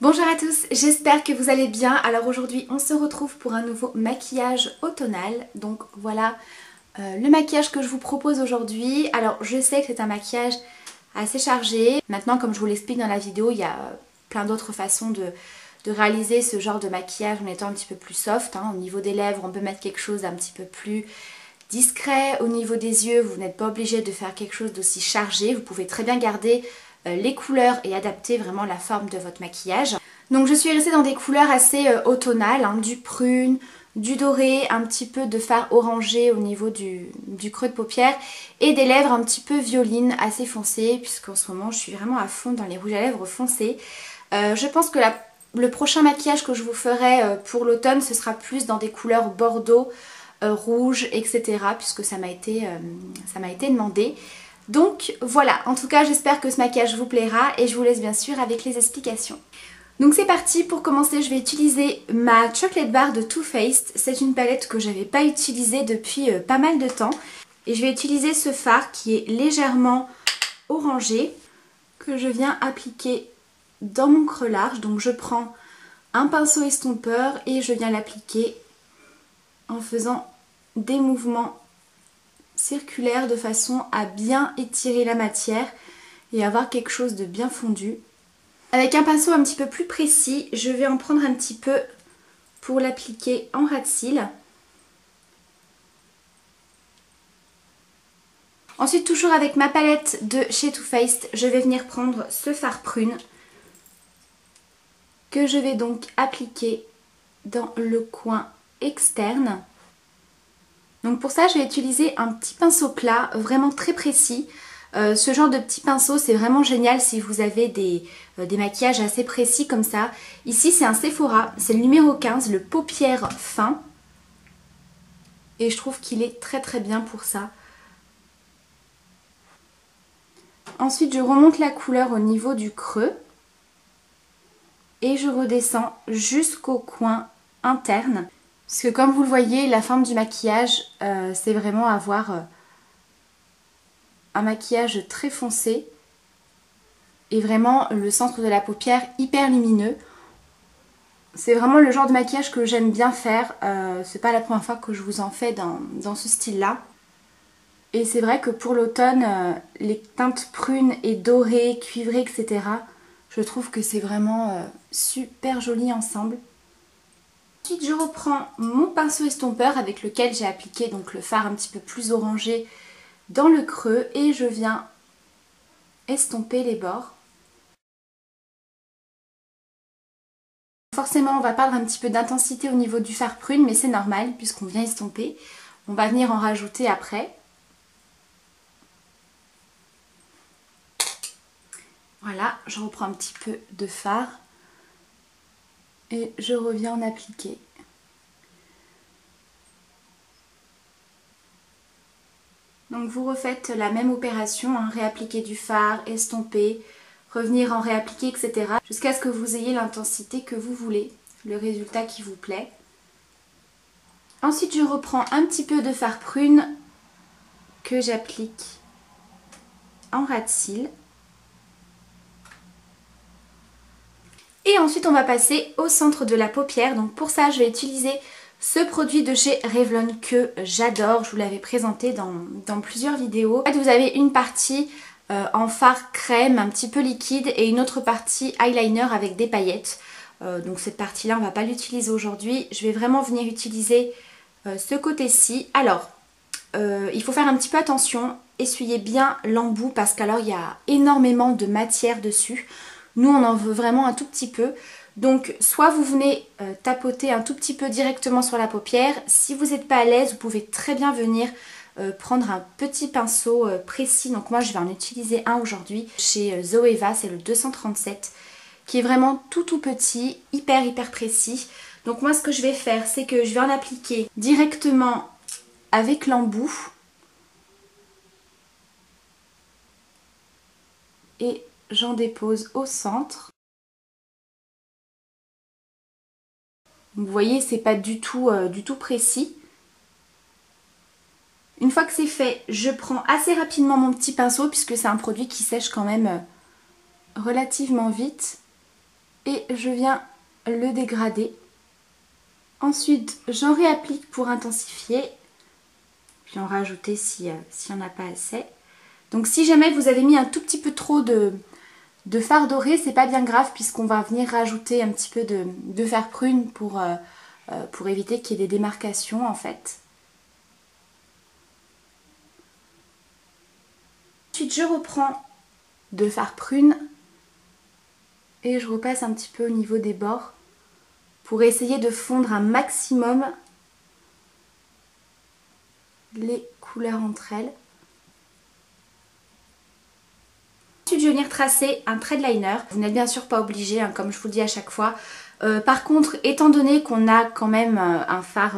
Bonjour à tous, j'espère que vous allez bien. Alors aujourd'hui on se retrouve pour un nouveau maquillage automnal. Donc voilà le maquillage que je vous propose aujourd'hui. Alors je sais que c'est un maquillage assez chargé. Maintenant, comme je vous l'explique dans la vidéo, il y a plein d'autres façons de réaliser ce genre de maquillage en étant un petit peu plus soft. Au niveau des lèvres, on peut mettre quelque chose d'un petit peu plus discret. Au niveau des yeux, vous n'êtes pas obligé de faire quelque chose d'aussi chargé. Vous pouvez très bien garder les couleurs et adapter vraiment la forme de votre maquillage. Donc je suis restée dans des couleurs assez automnales, du prune, du doré, un petit peu de fard orangé au niveau du creux de paupière et des lèvres un petit peu violines, assez foncées, puisqu'en ce moment je suis vraiment à fond dans les rouges à lèvres foncés. Je pense que le prochain maquillage que je vous ferai pour l'automne, ce sera plus dans des couleurs bordeaux, rouge, etc. puisque ça m'a été demandé. Donc voilà, en tout cas j'espère que ce maquillage vous plaira et je vous laisse bien sûr avec les explications. Donc c'est parti, pour commencer je vais utiliser ma Chocolate Bar de Too Faced. C'est une palette que j'avais pas utilisée depuis pas mal de temps. Et je vais utiliser ce fard qui est légèrement orangé, que je viens appliquer dans mon creux large. Donc je prends un pinceau estompeur et je viens l'appliquer en faisant des mouvements circulaire de façon à bien étirer la matière et avoir quelque chose de bien fondu. Avec un pinceau un petit peu plus précis, je vais en prendre un petit peu pour l'appliquer en ras de cils. Ensuite, toujours avec ma palette de chez Too Faced, je vais venir prendre ce fard prune que je vais donc appliquer dans le coin externe. Donc pour ça, je vais utiliser un petit pinceau plat, vraiment très précis. Ce genre de petit pinceau, c'est vraiment génial si vous avez des maquillages assez précis comme ça. Ici, c'est un Sephora, c'est le numéro 15, le paupière fin. Et je trouve qu'il est très très bien pour ça. Ensuite, je remonte la couleur au niveau du creux. Et je redescends jusqu'au coin interne. Parce que comme vous le voyez, la forme du maquillage, c'est vraiment avoir un maquillage très foncé et vraiment le centre de la paupière hyper lumineux. C'est vraiment le genre de maquillage que j'aime bien faire. C'est pas la première fois que je vous en fais dans ce style-là. Et c'est vrai que pour l'automne, les teintes prunes et dorées, cuivrées, etc., je trouve que c'est vraiment super joli ensemble. Ensuite, je reprends mon pinceau estompeur avec lequel j'ai appliqué donc le fard un petit peu plus orangé dans le creux et je viens estomper les bords. Forcément, on va perdre un petit peu d'intensité au niveau du fard prune, mais c'est normal puisqu'on vient estomper. On va venir en rajouter après. Voilà, je reprends un petit peu de fard et je reviens en appliquer. Donc vous refaites la même opération, réappliquer du fard, estomper, revenir en réappliquer, etc. jusqu'à ce que vous ayez l'intensité que vous voulez, le résultat qui vous plaît. Ensuite, je reprends un petit peu de fard prune que j'applique en ras de cils. Et ensuite, on va passer au centre de la paupière. Donc pour ça, je vais utiliser ce produit de chez Revlon que j'adore. Je vous l'avais présenté dans plusieurs vidéos. En fait, vous avez une partie en fard crème un petit peu liquide et une autre partie eyeliner avec des paillettes. Donc cette partie-là, on ne va pas l'utiliser aujourd'hui. Je vais vraiment venir utiliser ce côté-ci. Alors, il faut faire un petit peu attention. Essuyez bien l'embout parce qu'alors il y a énormément de matière dessus. Nous, on en veut vraiment un tout petit peu. Donc, soit vous venez tapoter un tout petit peu directement sur la paupière. Si vous n'êtes pas à l'aise, vous pouvez très bien venir prendre un petit pinceau précis. Donc moi, je vais en utiliser un aujourd'hui chez Zoeva, c'est le 237, qui est vraiment tout petit, hyper précis. Donc moi, ce que je vais faire, c'est que je vais en appliquer directement avec l'embout. Et j'en dépose au centre. Vous voyez, c'est pas du tout précis. Une fois que c'est fait, je prends assez rapidement mon petit pinceau puisque c'est un produit qui sèche quand même relativement vite. et je viens le dégrader. Ensuite j'en réapplique pour intensifier, puis en rajouter s'il n'y en a pas assez. Donc si jamais vous avez mis un tout petit peu trop de fard doré, c'est pas bien grave puisqu'on va venir rajouter un petit peu de fard prune pour éviter qu'il y ait des démarcations en fait. Ensuite je reprends de fard prune et je repasse un petit peu au niveau des bords pour essayer de fondre un maximum les couleurs entre elles. Ensuite je vais venir tracer un trait de liner. Vous n'êtes bien sûr pas obligé, hein, comme je vous le dis à chaque fois. Par contre, étant donné qu'on a quand même un fard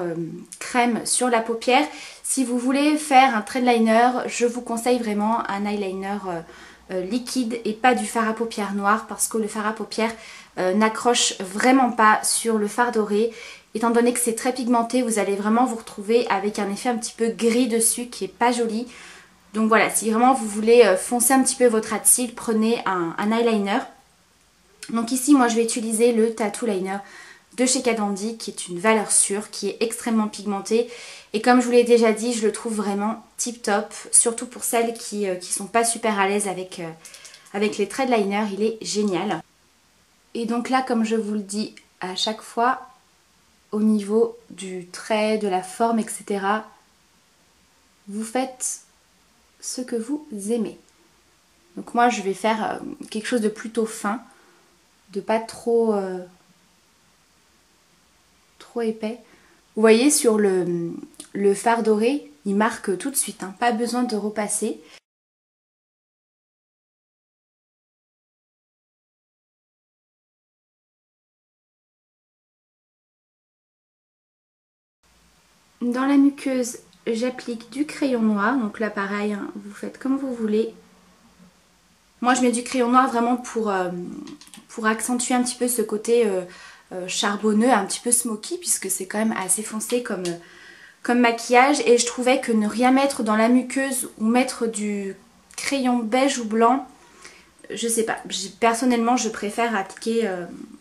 crème sur la paupière, si vous voulez faire un trait de liner, je vous conseille vraiment un eyeliner liquide et pas du fard à paupières noir parce que le fard à paupières n'accroche vraiment pas sur le fard doré. Étant donné que c'est très pigmenté, vous allez vraiment vous retrouver avec un effet un petit peu gris dessus qui est pas joli. Donc voilà, si vraiment vous voulez foncer un petit peu votre ras de cils, prenez un eyeliner. Donc ici, moi je vais utiliser le Tattoo Liner de chez Kat Von D qui est une valeur sûre, qui est extrêmement pigmenté. Et comme je vous l'ai déjà dit, je le trouve vraiment tip top, surtout pour celles qui sont pas super à l'aise avec les traits de liner, il est génial. Et donc là, comme je vous le dis à chaque fois, au niveau du trait, de la forme, etc., vous faites ce que vous aimez. Donc moi je vais faire quelque chose de plutôt fin, de pas trop épais. Vous voyez sur le fard doré, il marque tout de suite, hein, pas besoin de repasser. Dans la muqueuse, j'applique du crayon noir, donc là pareil, hein, vous faites comme vous voulez. Moi je mets du crayon noir vraiment pour accentuer un petit peu ce côté charbonneux, un petit peu smoky, puisque c'est quand même assez foncé comme maquillage. Et je trouvais que ne rien mettre dans la muqueuse ou mettre du crayon beige ou blanc, je sais pas, personnellement je préfère appliquer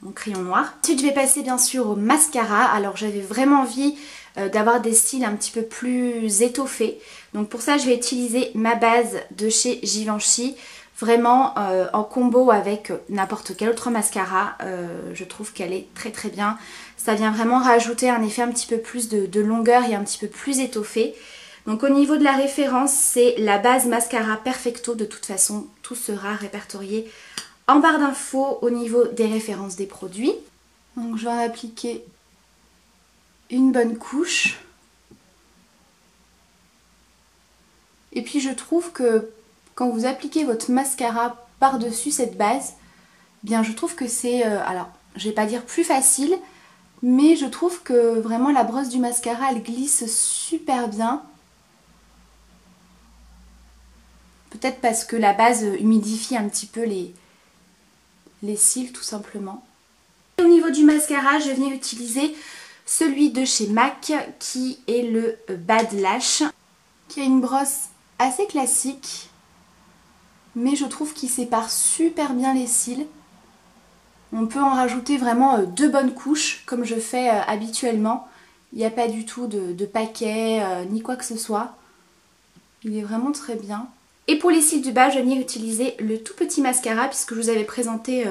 mon crayon noir. Ensuite je vais passer bien sûr au mascara. Alors j'avais vraiment envie d'avoir des styles un petit peu plus étoffés. Donc pour ça je vais utiliser ma base de chez Givenchy. Vraiment en combo avec n'importe quel autre mascara, je trouve qu'elle est très très bien. Ça vient vraiment rajouter un effet un petit peu plus de longueur et un petit peu plus étoffé. Donc au niveau de la référence, c'est la base mascara Perfecto. De toute façon, tout sera répertorié en barre d'infos au niveau des références des produits. Donc je vais en appliquer une bonne couche. Et puis je trouve que quand vous appliquez votre mascara par-dessus cette base, bien je trouve que c'est, alors je vais pas dire plus facile, mais je trouve que vraiment la brosse du mascara elle glisse super bien. Peut-être parce que la base humidifie un petit peu les cils tout simplement. Et au niveau du mascara, je vais venir utiliser celui de chez MAC qui est le Bad Lash, qui a une brosse assez classique. Mais je trouve qu'il sépare super bien les cils. On peut en rajouter vraiment 2 bonnes couches comme je fais habituellement. Il n'y a pas du tout de paquet ni quoi que ce soit. Il est vraiment très bien. Et pour les cils du bas, je vais venir utiliser le tout petit mascara puisque je vous avais présenté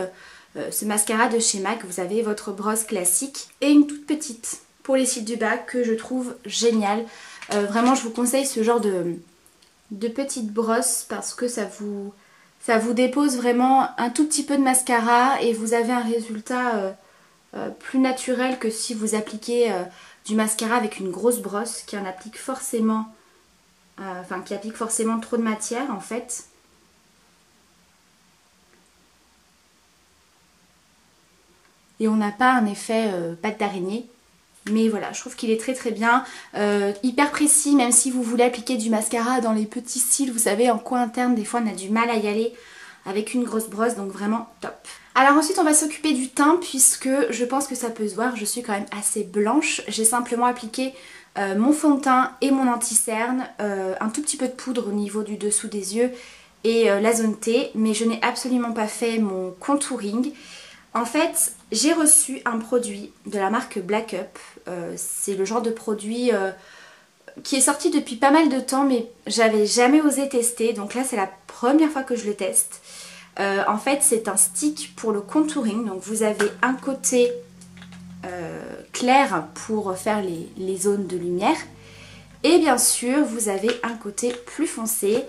ce mascara de chez MAC. Vous avez votre brosse classique et une toute petite pour les cils du bas que je trouve génial. Vraiment je vous conseille ce genre de petite brosse parce que ça vous dépose vraiment un tout petit peu de mascara et vous avez un résultat plus naturel que si vous appliquez du mascara avec une grosse brosse qui en applique forcément, qui applique forcément trop de matière en fait. Et on n'a pas un effet pâte d'araignée. Mais voilà, je trouve qu'il est très très bien, hyper précis, même si vous voulez appliquer du mascara dans les petits cils, vous savez, en coin interne, des fois on a du mal à y aller avec une grosse brosse, donc vraiment top. Alors ensuite on va s'occuper du teint, puisque je pense que ça peut se voir, je suis quand même assez blanche. J'ai simplement appliqué mon fond de teint et mon anti-cerne, un tout petit peu de poudre au niveau du dessous des yeux et la zone T, mais je n'ai absolument pas fait mon contouring. En fait, J'ai reçu un produit de la marque Black Up. C'est le genre de produit qui est sorti depuis pas mal de temps mais j'avais jamais osé tester. Donc là c'est la première fois que je le teste. En fait c'est un stick pour le contouring. Donc vous avez un côté clair pour faire les zones de lumière. Et bien sûr vous avez un côté plus foncé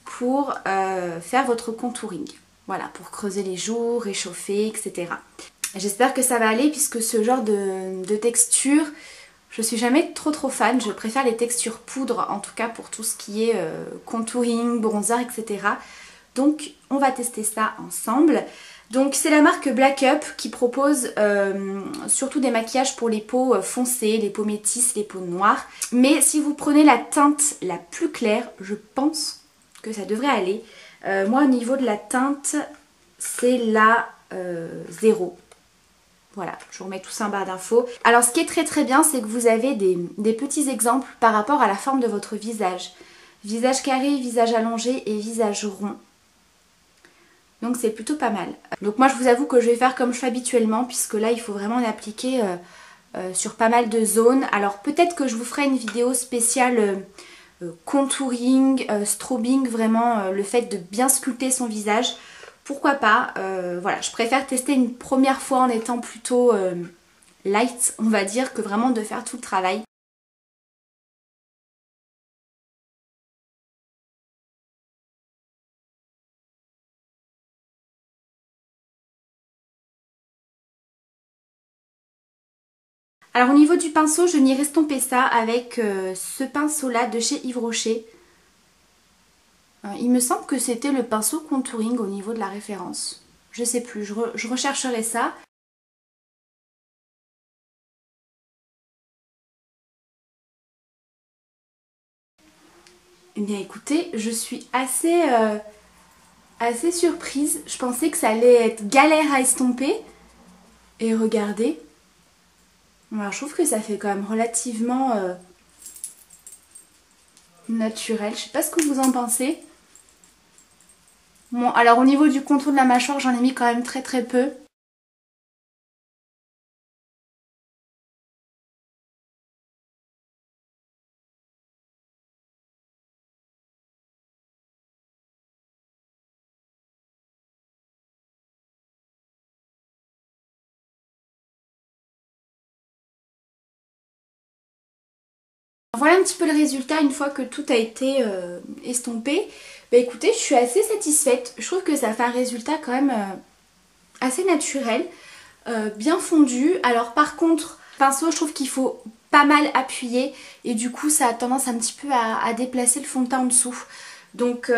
pour faire votre contouring. Voilà, pour creuser les joues, réchauffer, etc. J'espère que ça va aller puisque ce genre de texture, je suis jamais trop fan. Je préfère les textures poudre, en tout cas pour tout ce qui est contouring, bronzer, etc. Donc on va tester ça ensemble. Donc c'est la marque Black Up qui propose surtout des maquillages pour les peaux foncées, les peaux métisses, les peaux noires. Mais si vous prenez la teinte la plus claire, je pense que ça devrait aller. Moi au niveau de la teinte, c'est la 0. Voilà, je vous remets tout ça en barre d'infos. Alors ce qui est très bien, c'est que vous avez des petits exemples par rapport à la forme de votre visage. Visage carré, visage allongé et visage rond. Donc c'est plutôt pas mal. Donc moi je vous avoue que je vais faire comme je fais habituellement, puisque là il faut vraiment l'appliquer sur pas mal de zones. Alors peut-être que je vous ferai une vidéo spéciale contouring, strobing, vraiment le fait de bien sculpter son visage. Pourquoi pas, voilà, je préfère tester une première fois en étant plutôt light, on va dire, que vraiment de faire tout le travail. Alors au niveau du pinceau, je n'irai estomper ça avec ce pinceau là de chez Yves Rocher. Il me semble que c'était le pinceau contouring au niveau de la référence. Je sais plus, je rechercherai ça. Eh bien écoutez, je suis assez surprise. Je pensais que ça allait être galère à estomper. Et regardez. Alors, je trouve que ça fait quand même relativement naturel. Je sais pas ce que vous en pensez. Bon, alors au niveau du contour de la mâchoire, j'en ai mis quand même très peu. Voilà un petit peu le résultat une fois que tout a été estompé. Bah écoutez, je suis assez satisfaite. Je trouve que ça fait un résultat quand même assez naturel, bien fondu. Alors par contre, pinceau, je trouve qu'il faut pas mal appuyer et du coup ça a tendance un petit peu à déplacer le fond de teint en dessous. Donc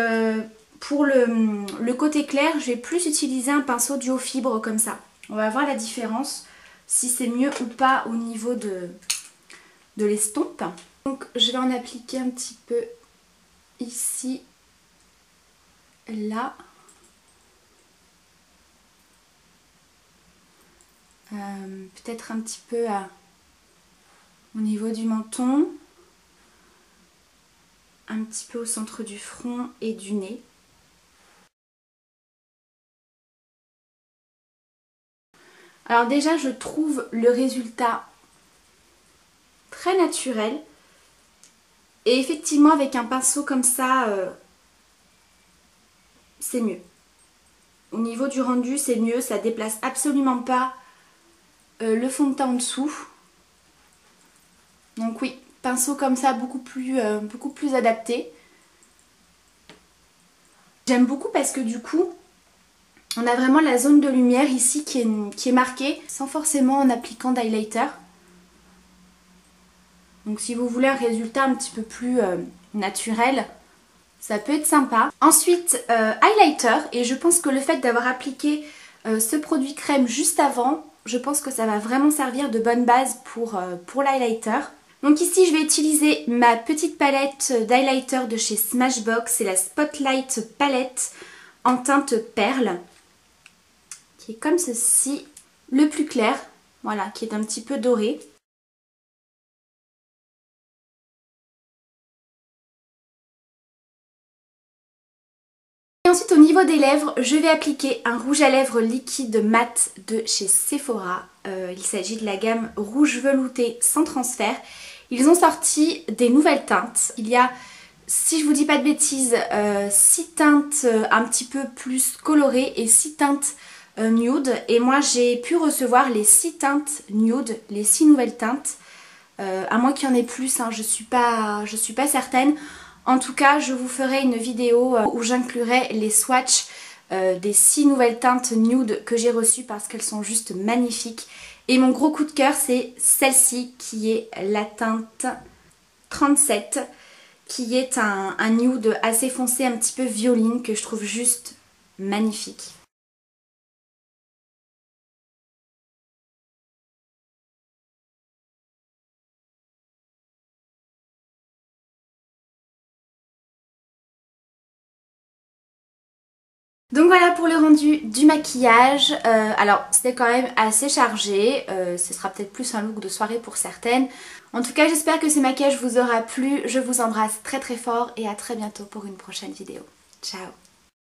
pour le côté clair, je vais plus utiliser un pinceau duo fibre comme ça. On va voir la différence, si c'est mieux ou pas au niveau de l'estompe. Donc je vais en appliquer un petit peu ici, là. Peut-être un petit peu au niveau du menton, un petit peu au centre du front et du nez. Alors déjà je trouve le résultat très naturel et effectivement avec un pinceau comme ça c'est mieux. Au niveau du rendu c'est mieux, ça déplace absolument pas le fond de teint en dessous. Donc oui, pinceau comme ça beaucoup plus adapté. J'aime beaucoup parce que du coup on a vraiment la zone de lumière ici qui est marquée sans forcément en appliquant d'highlighter. Donc si vous voulez un résultat un petit peu plus naturel, ça peut être sympa. Ensuite, highlighter. Et je pense que le fait d'avoir appliqué ce produit crème juste avant, je pense que ça va vraiment servir de bonne base pour l'highlighter. Donc ici, je vais utiliser ma petite palette d'highlighter de chez Smashbox. C'est la Spotlight Palette en teinte perle, qui est comme ceci. Le plus clair, voilà, qui est un petit peu doré. Et ensuite au niveau niveau des lèvres, je vais appliquer un rouge à lèvres liquide mat de chez Sephora. Il s'agit de la gamme rouge velouté sans transfert. Ils ont sorti des nouvelles teintes. Il y a, si je vous dis pas de bêtises, 6 teintes un petit peu plus colorées et 6 teintes nude. Et moi j'ai pu recevoir les 6 teintes nude, les 6 nouvelles teintes. À moins qu'il y en ait plus, hein, je suis pas certaine. En tout cas, je vous ferai une vidéo où j'inclurai les swatchs des 6 nouvelles teintes nude que j'ai reçues parce qu'elles sont juste magnifiques. Et mon gros coup de cœur, c'est celle-ci qui est la teinte 37, qui est un nude assez foncé, un petit peu violine, que je trouve juste magnifique. Donc voilà pour le rendu du maquillage. Alors c'était quand même assez chargé, ce sera peut-être plus un look de soirée pour certaines. En tout cas j'espère que ce maquillage vous aura plu, je vous embrasse très très fort et à très bientôt pour une prochaine vidéo. Ciao!